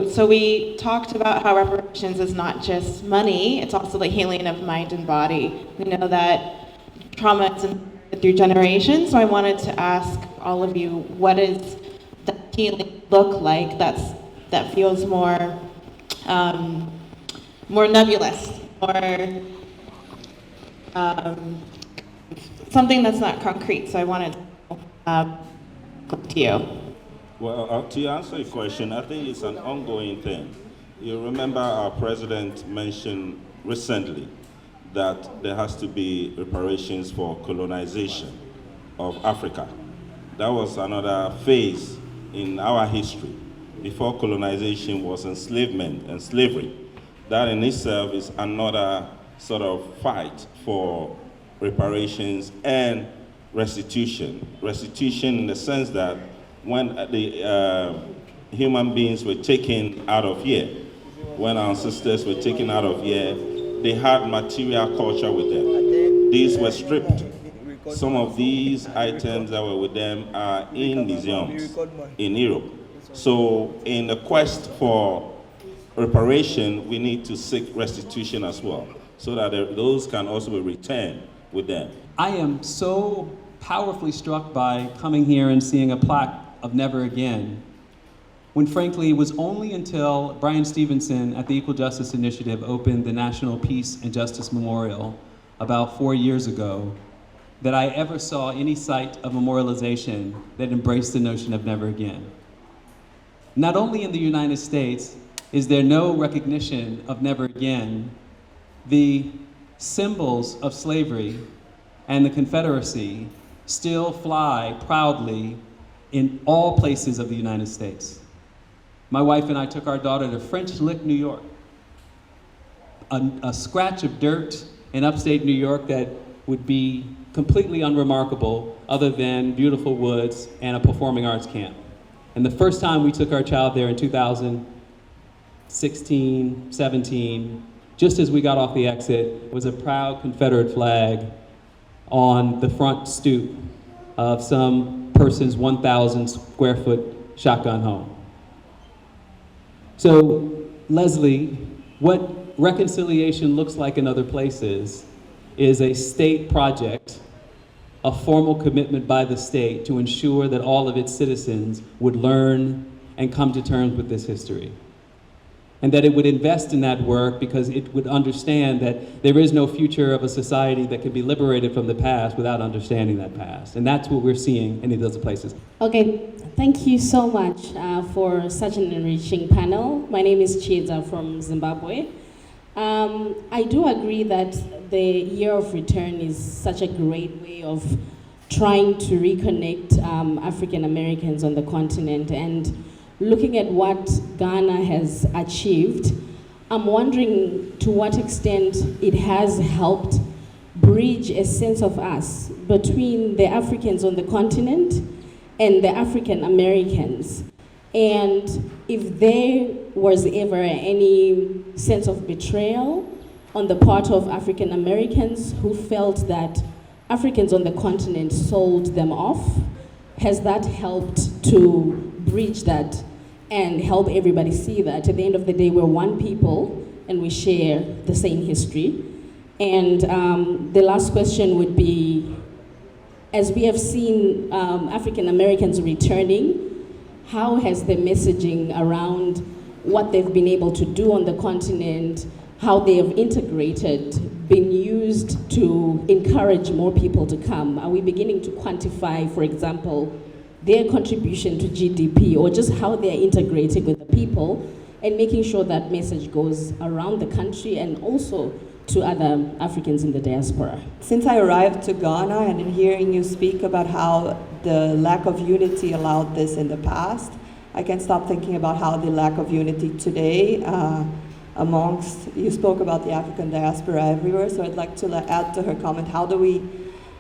you. So we talked about how reparations is not just money, it's also the healing of mind and body. We know that trauma is inherited through generations, so I wanted to ask all of you, what does that healing look like that feels more nebulous, more something that's not concrete. So I wanted to look to you. Well, to answer your question, I think it's an ongoing thing. You remember our president mentioned recently that there has to be reparations for colonization of Africa. That was another phase in our history. Before colonization was enslavement and slavery. That in itself is another sort of fight for reparations and restitution. Restitution in the sense that when the human beings were taken out of here, when our ancestors were taken out of here, they had material culture with them. These were stripped. Some of these items that were with them are in museums in Europe. So in the quest for reparation, we need to seek restitution as well, so that those can also be returned with them. I am so powerfully struck by coming here and seeing a plaque of Never Again, when frankly it was only until Brian Stevenson at the Equal Justice Initiative opened the National Peace and Justice Memorial about 4 years ago that I ever saw any site of memorialization that embraced the notion of never again. Not only in the United States is there no recognition of never again, the symbols of slavery and the Confederacy still fly proudly in all places of the United States. My wife and I took our daughter to French Lick, New York, a scratch of dirt in upstate New York that would be completely unremarkable other than beautiful woods and a performing arts camp. And the first time we took our child there in 2016, 17, just as we got off the exit, was a proud Confederate flag on the front stoop of some person's 1,000 square foot shotgun home. So, Leslie, what reconciliation looks like in other places is a state project, a formal commitment by the state to ensure that all of its citizens would learn and come to terms with this history. And that it would invest in that work because it would understand that there is no future of a society that can be liberated from the past without understanding that past. And that's what we're seeing in these other places. Okay, thank you so much for such an enriching panel. My name is Chiza from Zimbabwe. I do agree that the Year of Return is such a great way of trying to reconnect African Americans on the continent. And looking at what Ghana has achieved, I'm wondering to what extent it has helped bridge a sense of us between the Africans on the continent and the African Americans. And if there was ever any sense of betrayal on the part of African Americans who felt that Africans on the continent sold them off, has that helped to bridge that and help everybody see that at the end of the day we're one people and we share the same history? And the last question would be, as we have seen African Americans returning, how has the messaging around what they've been able to do on the continent, how they have integrated, been used to encourage more people to come? Are we beginning to quantify, for example, their contribution to GDP, or just how they're integrating with the people and making sure that message goes around the country and also to other Africans in the diaspora? Since I arrived to Ghana and in hearing you speak about how the lack of unity allowed this in the past, I can't stop thinking about how the lack of unity today you spoke about the African diaspora everywhere, so I'd like to add to her comment, how do we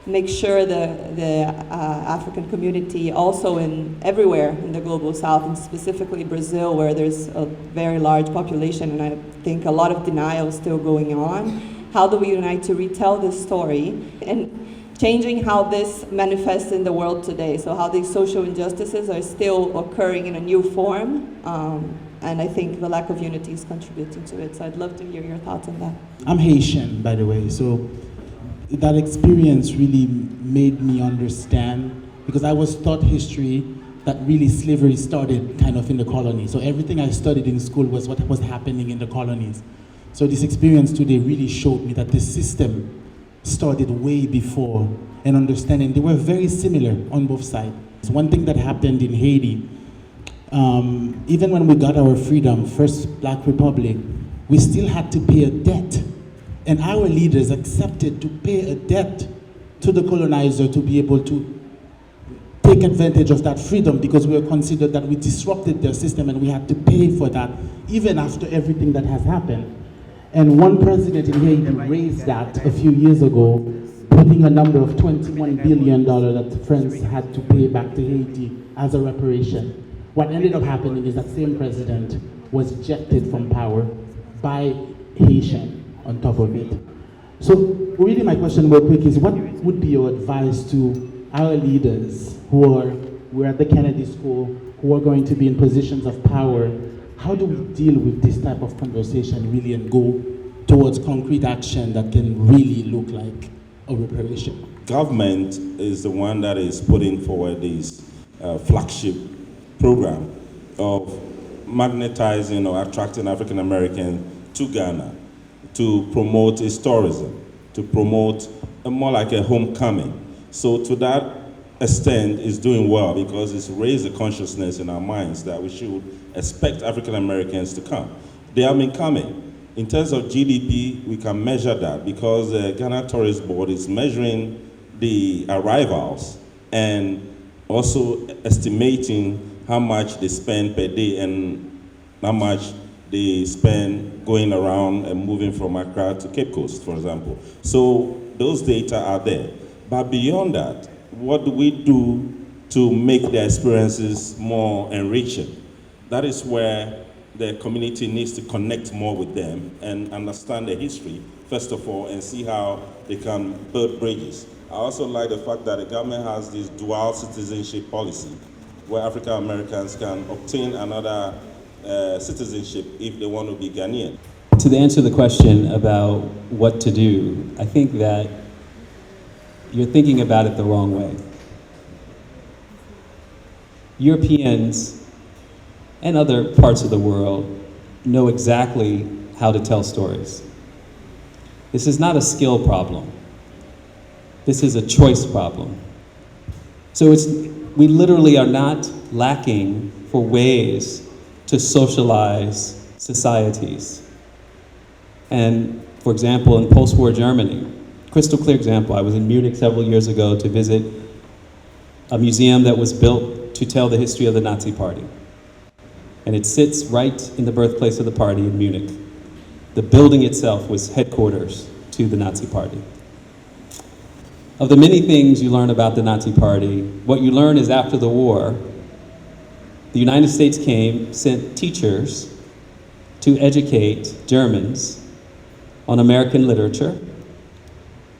make sure the African community also everywhere in the global south, and specifically Brazil, where there's a very large population and I think a lot of denial is still going on. How do we unite to retell this story and changing how this manifests in the world today? So how these social injustices are still occurring in a new form And I think the lack of unity is contributing to it. So I'd love to hear your thoughts on that. I'm Haitian, by the way, so that experience really made me understand, because I was taught history that really slavery started kind of in the colonies. So everything I studied in school was what was happening in the colonies. So this experience today really showed me that the system started way before, and understanding they were very similar on both sides. So one thing that happened in Haiti, even when we got our freedom, first Black Republic, we still had to pay a debt. And our leaders accepted to pay a debt to the colonizer to be able to take advantage of that freedom, because we were considered that we disrupted their system and we had to pay for that, even after everything that has happened. And one president in Haiti raised that a few years ago, putting a number of $21 billion that France had to pay back to Haiti as a reparation. What ended up happening is that same president was ejected from power by Haitian on top of it. So really my question real quick is, what would be your advice to our leaders who are at the Kennedy School, who are going to be in positions of power? How do we deal with this type of conversation really and go towards concrete action that can really look like a reparation? Government is the one that is putting forward this flagship program of magnetizing or attracting African Americans to Ghana, to promote its tourism, to promote more like a homecoming. So to that extent, it's doing well because it's raised the consciousness in our minds that we should expect African Americans to come. They have been coming. In terms of GDP, we can measure that because the Ghana Tourist Board is measuring the arrivals and also estimating how much they spend per day and how much they spend going around and moving from Accra to Cape Coast, for example. So those data are there. But beyond that, what do we do to make their experiences more enriching? That is where the community needs to connect more with them and understand the history, first of all, and see how they can build bridges. I also like the fact that the government has this dual citizenship policy where African Americans can obtain another citizenship if they want to be Ghanaian. To answer the question about what to do, I think that you're thinking about it the wrong way. Europeans and other parts of the world know exactly how to tell stories. This is not a skill problem. This is a choice problem. So we literally are not lacking for ways to socialize societies. And for example, in post-war Germany, crystal clear example, I was in Munich several years ago to visit a museum that was built to tell the history of the Nazi Party. And it sits right in the birthplace of the party in Munich. The building itself was headquarters to the Nazi Party. Of the many things you learn about the Nazi Party, what you learn is after the war, the United States came, sent teachers to educate Germans on American literature.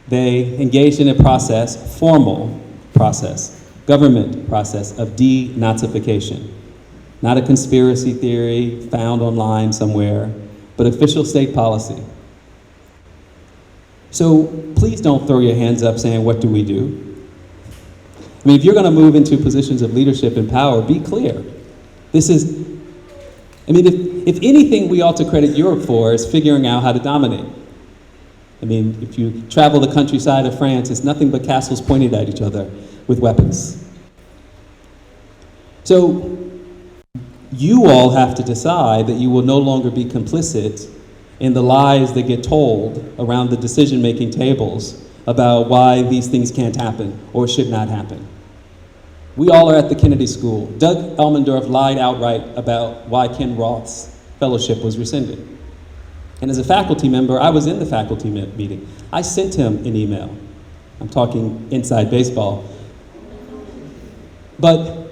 They engaged in a process, formal process, government process of denazification. Not a conspiracy theory found online somewhere, but official state policy. So please don't throw your hands up saying, what do we do? I mean, if you're going to move into positions of leadership and power, be clear. This is, I mean, if anything we ought to credit Europe for is figuring out how to dominate. I mean, if you travel the countryside of France, it's nothing but castles pointed at each other with weapons. So you all have to decide that you will no longer be complicit in the lies that get told around the decision-making tables about why these things can't happen or should not happen. We all are at the Kennedy School. Doug Elmendorf lied outright about why Ken Roth's fellowship was rescinded. And as a faculty member, I was in the faculty meeting. I sent him an email. I'm talking inside baseball. But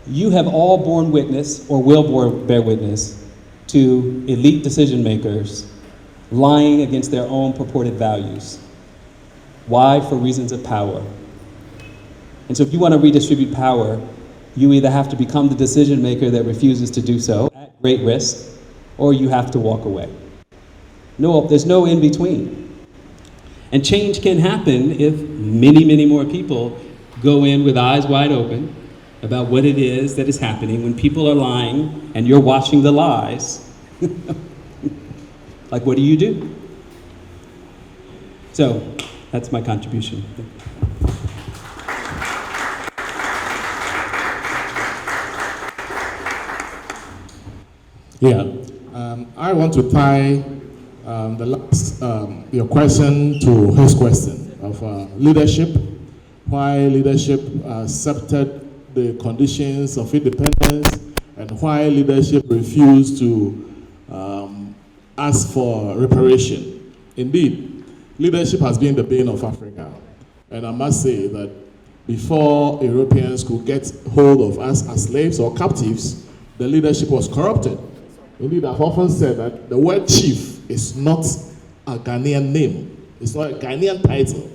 you have all borne witness, or will bear witness, to elite decision makers lying against their own purported values. Why? For reasons of power. And so if you want to redistribute power, you either have to become the decision maker that refuses to do so at at great risk, or you have to walk away. No, there's no in between. And change can happen if many, many more people go in with eyes wide open about what it is that is happening when people are lying and you're watching the lies. Like, what do you do? So, that's my contribution. Yeah, I want to tie your question to his question of leadership, why leadership accepted the conditions of independence, and why leadership refused to ask for reparation. Indeed, leadership has been the bane of Africa. And I must say that before Europeans could get hold of us as slaves or captives, the leadership was corrupted. Indeed, I've often said that the word chief is not a Ghanaian name. It's not a Ghanaian title.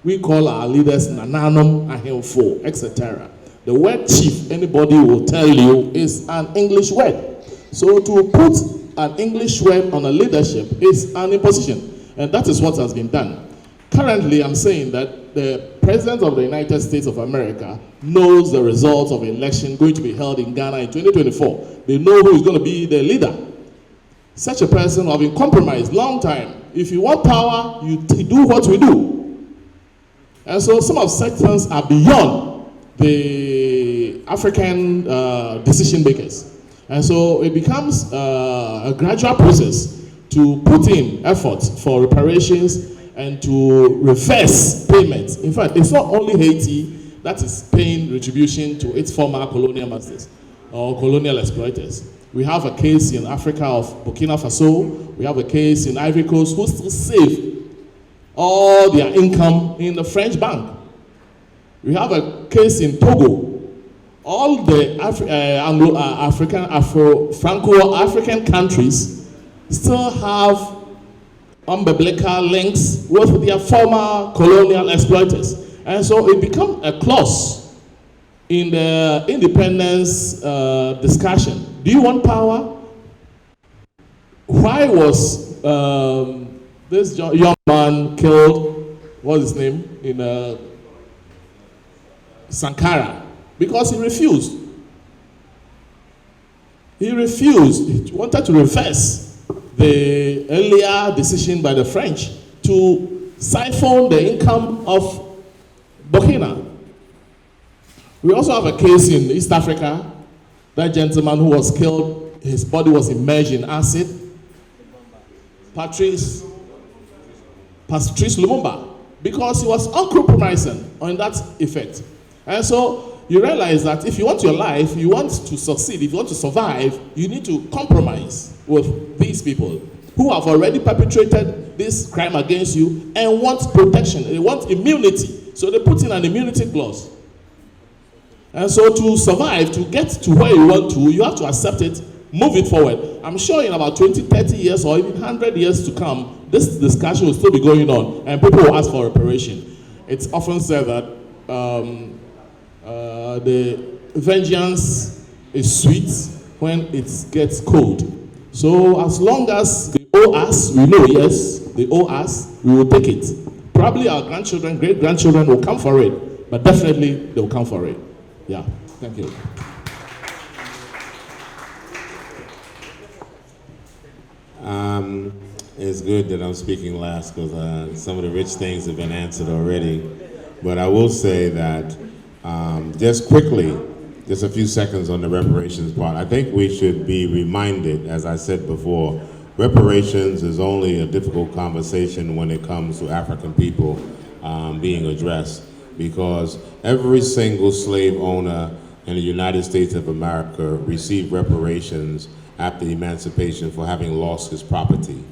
We call our leaders Nananom, Ahemfo, etc. The word chief, anybody will tell you, is an English word. So to put an English word on a leadership is an imposition. And that is what has been done. Currently, I'm saying that the President of the United States of America knows the results of an election going to be held in Ghana in 2024. They know who is going to be the leader. Such a person will have been compromised long time. If you want power, you do what we do. And so some of such things are beyond the African decision makers. And so it becomes a gradual process to put in efforts for reparations and to reverse payments. In fact, it's not only Haiti that is paying retribution to its former colonial masters or colonial exploiters. We have a case in Africa of Burkina Faso. We have a case in Ivory Coast who still save all their income in the French bank. We have a case in Togo. All the Franco-African countries still have umbilical links with their former colonial exploiters. And so it becomes a clause in the independence discussion. Do you want power? Why was this young man killed, what's his name, in Sankara? Because he refused. He refused. He wanted to reverse the earlier decision by the French to siphon the income of Burkina. We also have a case in East Africa. That gentleman who was killed, his body was immersed in acid. Patrice Lumumba, because he was uncompromising on that effect. And so you realize that if you want your life, you want to succeed, if you want to survive, you need to compromise with these people who have already perpetrated this crime against you and want protection. They want immunity. So they put in an immunity clause. And so to survive, to get to where you want to, you have to accept it, move it forward. I'm sure in about 20, 30 years or even 100 years to come, this discussion will still be going on and people will ask for reparation. It's often said that the vengeance is sweet when it gets cold. So as long as they owe us, we know, yes, they owe us, we will take it. Probably our grandchildren, great-grandchildren will come for it, but definitely they'll come for it. Yeah, thank you. It's good that I'm speaking last because some of the rich things have been answered already. But I will say that just quickly, just a few seconds on the reparations part. I think we should be reminded, as I said before, reparations is only a difficult conversation when it comes to African people being addressed, because every single slave owner in the United States of America received reparations after emancipation for having lost his property.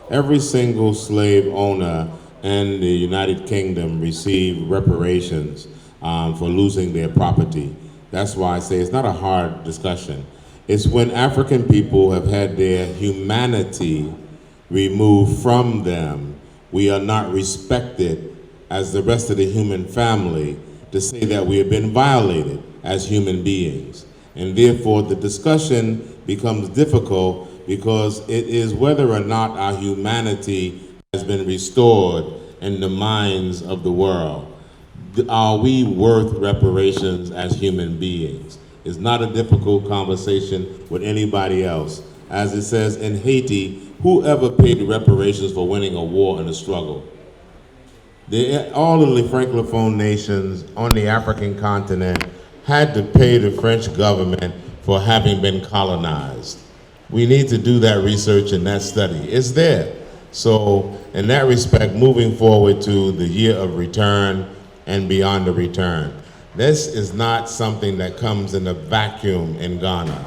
Every single slave owner in the United Kingdom received reparations for losing their property. That's why I say it's not a hard discussion. It's when African people have had their humanity removed from them, we are not respected as the rest of the human family to say that we have been violated as human beings. And therefore the discussion becomes difficult because it is whether or not our humanity has been restored in the minds of the world. Are we worth reparations as human beings? It's not a difficult conversation with anybody else. As it says in Haiti, whoever paid reparations for winning a war and a struggle? All of the Francophone nations on the African continent had to pay the French government for having been colonized. We need to do that research and that study. It's there. So in that respect, moving forward to the year of return and beyond the return, this is not something that comes in a vacuum in Ghana.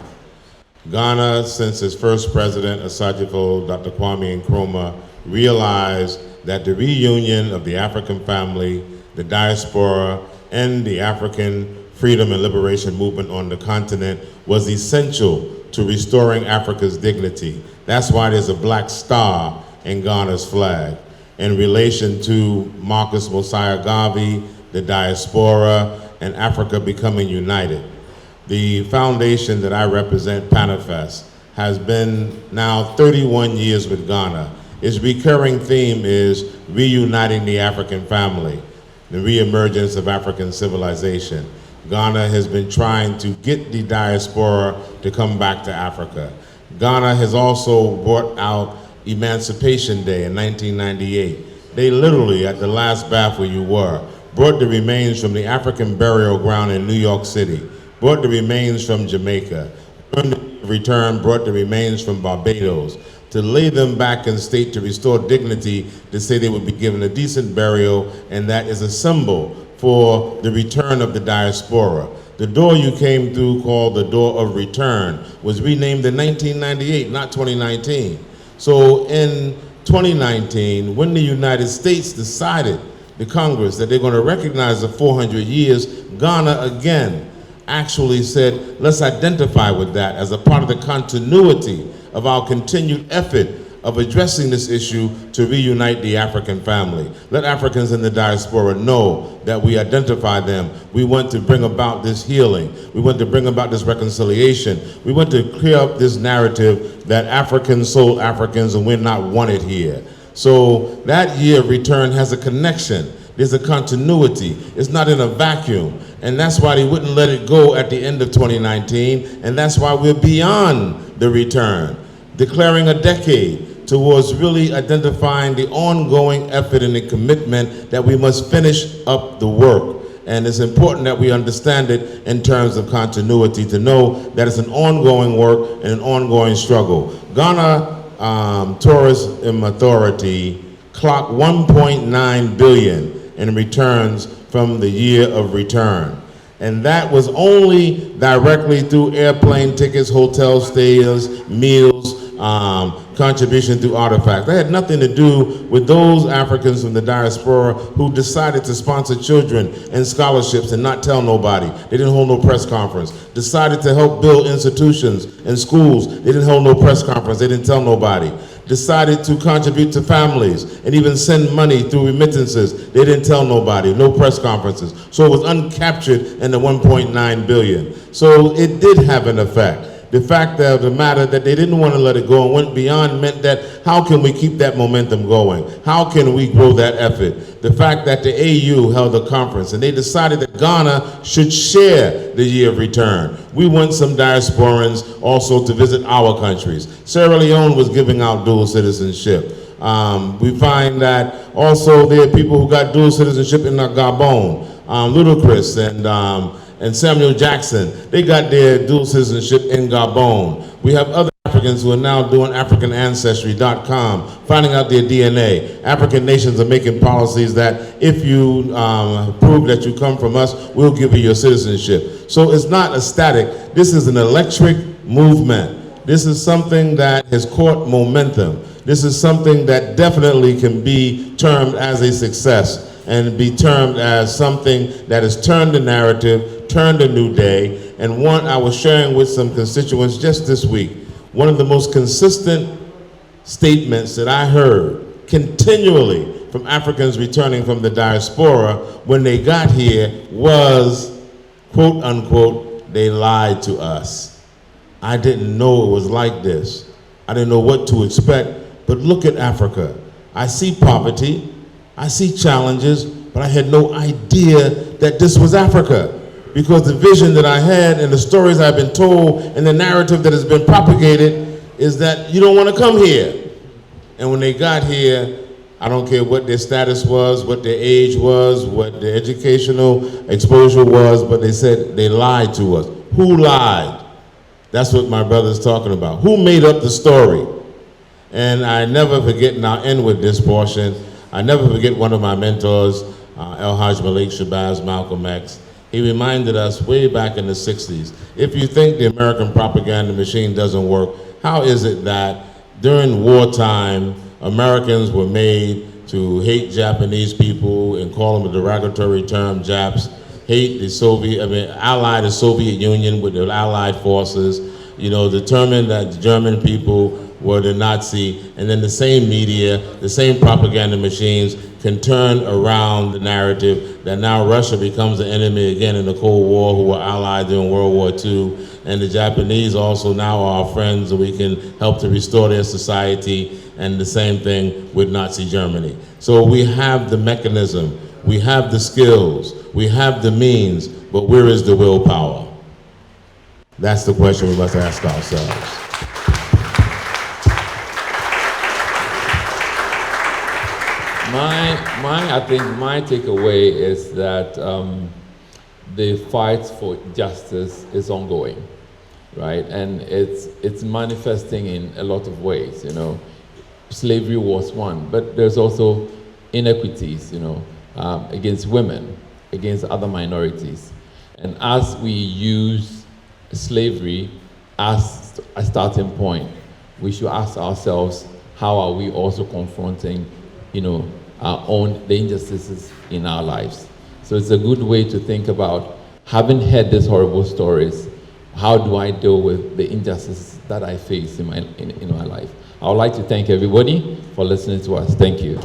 Ghana, since its first president, Asajifo, Dr. Kwame Nkrumah, realized that the reunion of the African family, the diaspora, and the African freedom and liberation movement on the continent was essential to restoring Africa's dignity. That's why there's a black star in Ghana's flag in relation to Marcus Mosiah Garvey, the diaspora, and Africa becoming united. The foundation that I represent, Panifest, has been now 31 years with Ghana. Its recurring theme is reuniting the African family, the reemergence of African civilization. Ghana has been trying to get the diaspora to come back to Africa. Ghana has also brought out Emancipation Day in 1998. They literally, at the last bath where you were, brought the remains from the African burial ground in New York City, brought the remains from Jamaica, in return brought the remains from Barbados, to lay them back in state to restore dignity, to say they would be given a decent burial, and that is a symbol for the return of the diaspora. The door you came through, called the door of return, was renamed in 1998, not 2019. So in 2019, when the United States decided, the Congress, that they're going to recognize the 400 years, Ghana again actually said, let's identify with that as a part of the continuity of our continued effort of addressing this issue to reunite the African family. Let Africans in the diaspora know that we identify them. We want to bring about this healing. We want to bring about this reconciliation. We want to clear up this narrative that Africans sold Africans and we're not wanted here. So that year of return has a connection. There's a continuity. It's not in a vacuum. And that's why they wouldn't let it go at the end of 2019. And that's why we're beyond the return, declaring a decade towards really identifying the ongoing effort and the commitment that we must finish up the work. And it's important that we understand it in terms of continuity, to know that it's an ongoing work and an ongoing struggle. Ghana Tourism Authority clocked 1.9 billion in returns from the year of return. And that was only directly through airplane tickets, hotel stays, meals, contribution through artifacts. That had nothing to do with those Africans from the diaspora who decided to sponsor children and scholarships and not tell nobody. They didn't hold no press conference. Decided to help build institutions and schools. They didn't hold no press conference. They didn't tell nobody. Decided to contribute to families and even send money through remittances. They didn't tell nobody, no press conferences. So it was uncaptured in the 1.9 billion. So it did have an effect. The fact of the matter that they didn't want to let it go and went beyond meant that how can we keep that momentum going? How can we grow that effort? The fact that the AU held a conference and they decided that Ghana should share the year of return. We want some diasporans also to visit our countries. Sierra Leone was giving out dual citizenship. We find that also there are people who got dual citizenship in Gabon. Ludacris and Samuel Jackson, they got their dual citizenship in Gabon. We have other Africans who are now doing AfricanAncestry.com, finding out their DNA. African nations are making policies that if you prove that you come from us, we'll give you your citizenship. So it's not a static. This is an electric movement. This is something that has caught momentum. This is something that definitely can be termed as a success and be termed as something that has turned the narrative, turned a new day, and one I was sharing with some constituents just this week. One of the most consistent statements that I heard continually from Africans returning from the diaspora when they got here was, quote unquote, they lied to us. I didn't know it was like this. I didn't know what to expect, but look at Africa. I see poverty, I see challenges, but I had no idea that this was Africa. Because the vision that I had and the stories I've been told and the narrative that has been propagated is that you don't want to come here. And when they got here, I don't care what their status was, what their age was, what their educational exposure was, but they said they lied to us. Who lied? That's what my brother's talking about. Who made up the story? And I never forget, and I'll end with this portion, I never forget one of my mentors, El Hajj Malik Shabazz, Malcolm X. He reminded us way back in the 60s, if you think the American propaganda machine doesn't work, how is it that during wartime, Americans were made to hate Japanese people and call them a derogatory term, Japs, hate the ally the Soviet Union with the Allied forces, determined that the German people were the Nazi, and then the same media, the same propaganda machines can turn around the narrative that now Russia becomes the enemy again in the Cold War, who were allied during World War II, and the Japanese also now are our friends, and we can help to restore their society, and the same thing with Nazi Germany. So we have the mechanism, we have the skills, we have the means, but where is the willpower? That's the question we must ask ourselves. I think my takeaway is that the fight for justice is ongoing, right? And it's manifesting in a lot of ways, Slavery was one, but there's also inequities, against women, against other minorities. And as we use slavery as a starting point, we should ask ourselves, how are we also confronting, the injustices in our lives? So it's a good way to think about, having heard these horrible stories, how do I deal with the injustices that I face in my life? I would like to thank everybody for listening to us. Thank you.